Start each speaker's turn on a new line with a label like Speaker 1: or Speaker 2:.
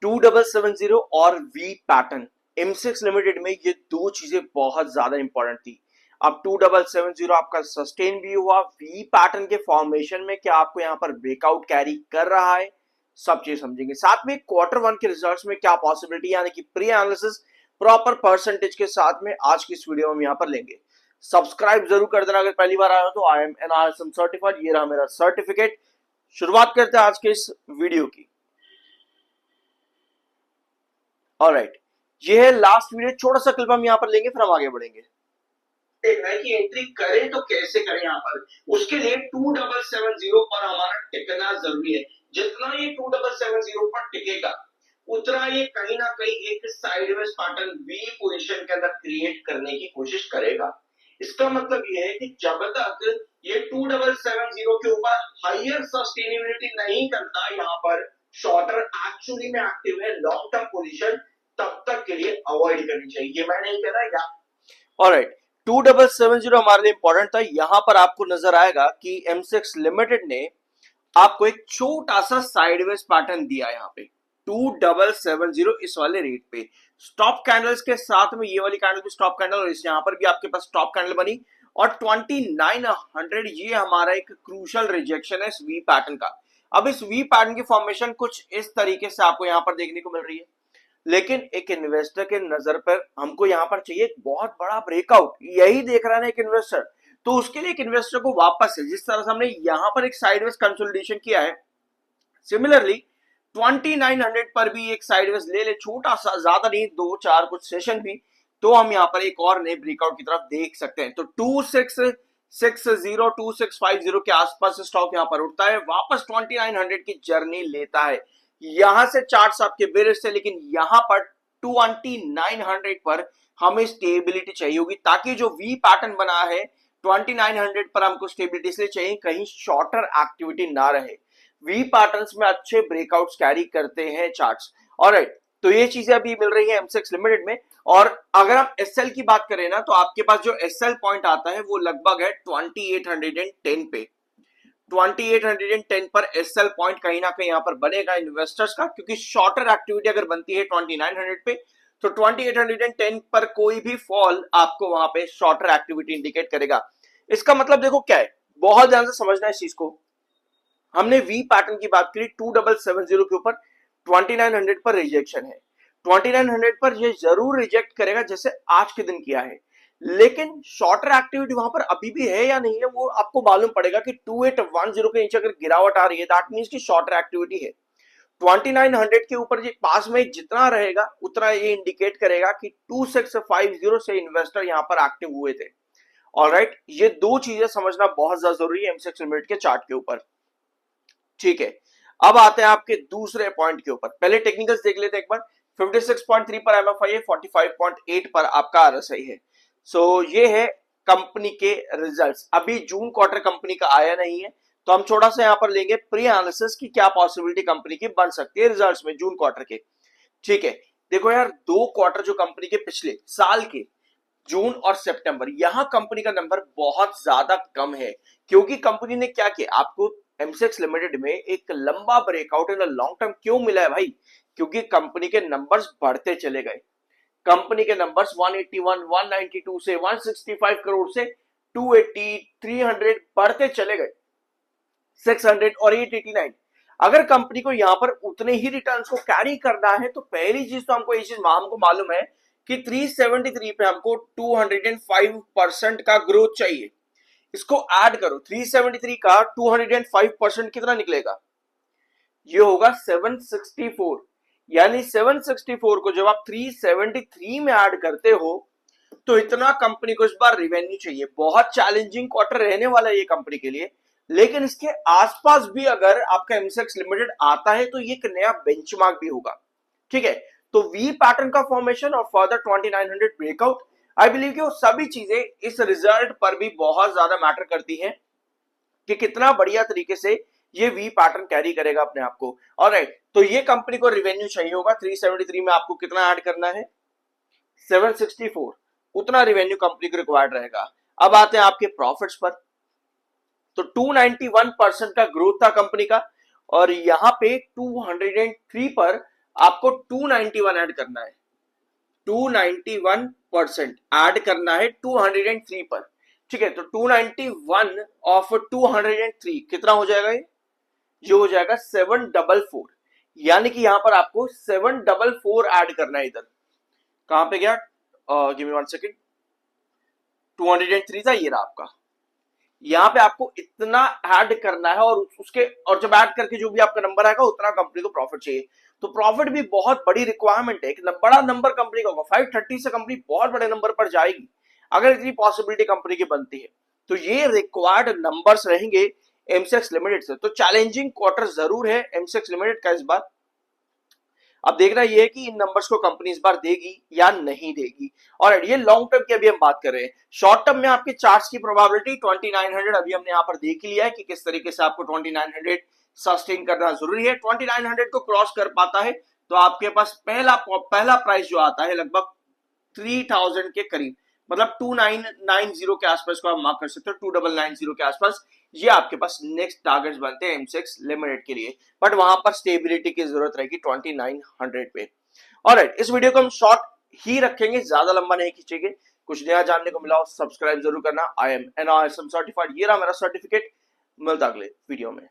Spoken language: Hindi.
Speaker 1: 2770 और वी पैटर्न एमसेक्स लिमिटेड में ये दो चीजें बहुत ज्यादा इंपॉर्टेंट थी। अब 2770 आपका सस्टेन भी हुआ, वी पैटर्न के फॉर्मेशन में क्या आपको यहाँ पर ब्रेकआउट कैरी कर रहा है, सब चीज समझेंगे। साथ में क्वार्टर वन के रिजल्ट्स में क्या पॉसिबिलिटी यानी कि प्री एनालिसिस प्रॉपर परसेंटेज के साथ में आज की इस वीडियो में हम यहाँ पर लेंगे। सब्सक्राइब जरूर कर देना अगर पहली बार आया हो तो। आई एम एनआरएसएम सर्टिफाइड, ये रहा मेरा सर्टिफिकेट। शुरुआत करते हैं आज के इस वीडियो की। ऑलराइट, ये है लास्ट वीडियो, छोटा सा क्लिप हम यहाँ पर लेंगे, फिर हम आगे बढ़ेंगे।
Speaker 2: देखना है कि एंट्री करें तो कैसे करें यहाँ पर, उसके लिए 2770 पर हमारा टिकना जरूरी है। जितना ये 2770 पर टिकेगा उतना ये कहीं ना कहीं एक साइडवेज पैटर्न बी पोजीशन के अंदर क्रिएट करने की कोशिश करेगा। इसका मतलब ये है कि जब तक ये 2770 के ऊपर हायर सस्टेनेबिलिटी नहीं करता, यहाँ पर शॉर्टर एक्चुअली में एक्टिव है, लॉन्ग टर्म पोजीशन तब तक के लिए अवॉइड करनी चाहिए। ये मैं नहीं कह रहा या
Speaker 1: ऑलराइट, 2770 हमारे लिए इंपॉर्टेंट था। यहां पर आपको नजर आएगा कि एमसेक्स लिमिटेड ने आपको एक छोटा सा साइडवेज पैटर्न दिया यहाँ पे 2770 इस वाले रेट पे। स्टॉप कैंडल्स के साथ में ये वाली कैंडल भी स्टॉप कैंडल और इस यहाँ पर भी आपके पास स्टॉप कैंडल बनी और 2900 ये हमारा एक क्रूशल रिजेक्शन है इस वी पैटर्न का। अब इस वी पैटर्न की फॉर्मेशन कुछ इस तरीके से आपको यहाँ पर देखने को मिल रही है, लेकिन एक इन्वेस्टर के नजर पर हमको यहां पर चाहिए बहुत बड़ा ब्रेकआउट, यही देख रहा है एक इन्वेस्टर। तो उसके लिए एक इन्वेस्टर को वापस से जिस तरह से हमने यहां पर एक साइडवेज कंसोलिडेशन किया है, सिमिलरली 2900 पर भी एक साइडवेज ले ले, छोटा सा, ज्यादा नहीं, दो चार कुछ सेशन भी, तो हम यहां पर एक और नए ब्रेकआउट की तरफ देख सकते हैं। तो 2660 2650 के आसपास स्टॉक यहां पर उठता है, वापस 2900 की जर्नी लेता है। यहां से चार्ट्स आपके बेरिश थे, लेकिन यहां पर 2900 पर हमें स्टेबिलिटी चाहिए होगी, ताकि जो वी पैटर्न बना है 2900 पर हमको स्टेबिलिटी इसलिए चाहिए कहीं शॉर्टर एक्टिविटी ना रहे। वी पैटर्न्स में अच्छे ब्रेकआउट्स कैरी करते हैं चार्ट्स। ऑलराइट, तो ये चीजें अभी मिल रही है एमसेक्स लिमिटेड में। और अगर आप एसएल की बात करें ना, तो आपके पास जो एसएल पॉइंट आता है वो लगभग है 2810 पे। 2810 पर एसएल पॉइंट कहीं ना कहीं यहां पर बनेगा इन्वेस्टर्स का, क्योंकि शॉर्टर एक्टिविटी अगर बनती है 2900 पे तो 2810 पर कोई भी फॉल आपको वहां पे शॉर्टर एक्टिविटी इंडिकेट करेगा। इसका मतलब देखो क्या है, बहुत ध्यान से समझना है इस चीज को। हमने वी पैटर्न की बात करी 2770 के ऊपर, 2900 पर रिजेक्शन है, 2900 पर ये जरूर रिजेक्ट करेगा जैसे आज के दिन किया है, लेकिन शॉर्टर एक्टिविटी वहां पर अभी भी है या नहीं है वो आपको मालूम पड़ेगा कि 2810 के नीचे अगर गिरावट आ रही है दैट मींस कि शॉर्टर एक्टिविटी है। 2900 के ऊपर ये पास में जितना रहेगा उतना ये इंडिकेट करेगा कि 2650 से इन्वेस्टर यहां पर एक्टिव हुए थे। ऑलराइट, ये दो चीजें समझना बहुत ज्यादा जरूरी है एमसेक्स लिमिटेड के चार्ट के ऊपर। ठीक है, अब आते हैं आपके दूसरे पॉइंट के ऊपर। पहले टेक्निकल्स देख लेते हैं एक बार। 56.3 पर एमएफआई है, 45.8 पर आपका आरएसआई है। सो ये है कंपनी के रिजल्ट्स। अभी जून क्वार्टर कंपनी का आया नहीं है, तो हम थोड़ा सा यहां पर लेंगे प्री एनालिसिस की क्या पॉसिबिलिटी कंपनी की बन सकती है रिजल्ट्स में जून क्वार्टर के। ठीक है, देखो यार, दो क्वार्टर जो कंपनी के पिछले साल के जून और सितंबर, यहां कंपनी का नंबर बहुत ज्यादा कम है, क्योंकि कंपनी ने क्या किया, आपको एमसेक्स लिमिटेड में एक लंबा breakout in the long term क्यों मिला है भाई, क्योंकि कंपनी के नंबर्स बढ़ते चले गए। कंपनी के नंबर्स 181, 192 से 165 करोड़ से 280, 300 बढ़ते चले गए, 600 और 889। अगर कंपनी को यहां पर उतने ही रिटर्न्स को कैरी करना है तो पहली चीज तो हमको ये चीज हमको मालूम है कि 373 पे हमको 205% का ग्रोथ चाहिए। इसको ऐड करो, 373 का 205% कितना निकलेगा, ये होगा 764। यानी 764 को जब आप 373 में ऐड करते हो तो इतना कंपनी को इस बार रिवेन्यू चाहिए। बहुत चैलेंजिंग क्वार्टर रहने वाला है ये कंपनी के लिए, लेकिन इसके आसपास भी अगर आपका एमसेक्स लिमिटेड आता है तो ये एक नया बेंचमार्क भी होगा। ठीक है, तो वी पैटर्न का फॉर्मेशन और फर्दर 2900 ब्रेकआउट, आई बिलीव कि वो सभी चीजें इस रिजल्ट पर भी बहुत ज्यादा मैटर करती हैं कि कितना बढ़िया तरीके से ये वी पैटर्न कैरी करेगा अपने आप को। ऑलराइट, तो ये कंपनी को रिवेन्यू चाहिए होगा, 373 में आपको कितना ऐड करना है, 764, उतना रिवेन्यू कंपनी को रिक्वायर्ड रहेगा। अब आते हैं आपके प्रॉफिट्स पर, तो 291% का ग्रोथ था कंपनी का, और यहां पे 203 पर आपको 291 ऐड करना है, 291% ऐड करना है 203 पर। ठीक है, तो 291 ऑफ 203 कितना हो जाएगा? ये हो जाएगा 744। यानी कि यहां पर आपको 744 ऐड करना है। इधर कहां पे गया? Give me 1 second. 203 था, ये रहा आपका। यहाँ पे आपको इतना ऐड करना है और जब ऐड करके जो भी आपका नंबर आएगा उतना कंपनी को प्रॉफिट चाहिए। तो प्रॉफिट भी बहुत बड़ी रिक्वायरमेंट है। एक बड़ा नंबर कंपनी का होगा, 530 से कंपनी बहुत बड़े नंबर पर जाएगी अगर इतनी पॉसिबिलिटी कंपनी की बनती है। तो ये रिक्वायर्ड नंबर्स रहेंगे एमसेक्स लिमिटेड से। तो चैलेंजिंग क्वार्टर जरूर है एमसेक्स लिमिटेड का इस बार। अब देखना ये है कि इन नंबर्स को कंपनी इस बार देगी या नहीं देगी। और ये लॉन्ग टर्म की अभी हम बात कर रहे हैं। शॉर्ट टर्म में आपके चार्ट्स की प्रोबेबिलिटी 2900 अभी हमने यहां पर देख लिया है कि किस तरीके से आपको 2900 सस्टेन करना जरूरी है। 2900 को क्रॉस कर पाता है तो आपके पास पहला प्राइस जो आता है लगभग 3000 के करीब, मतलब 2990 के आसपास को आप मार्क कर सकते हो। 2990 के आसपास ये आपके पास नेक्स्ट टारगेट्स बनते हैं एमसेक्स लिमिटेड के लिए। बट वहां पर स्टेबिलिटी की जरूरत रहेगी 2900 पे। ऑलराइट, इस वीडियो को हम शॉर्ट ही रखेंगे, ज्यादा लंबा नहीं खींचेंगे। कुछ नया जानने को मिला हो सब्सक्राइब जरूर करना। आई एम NISM सर्टिफाइड, ये रहा मेरा सर्टिफिकेट। मिलता अगले वीडियो में।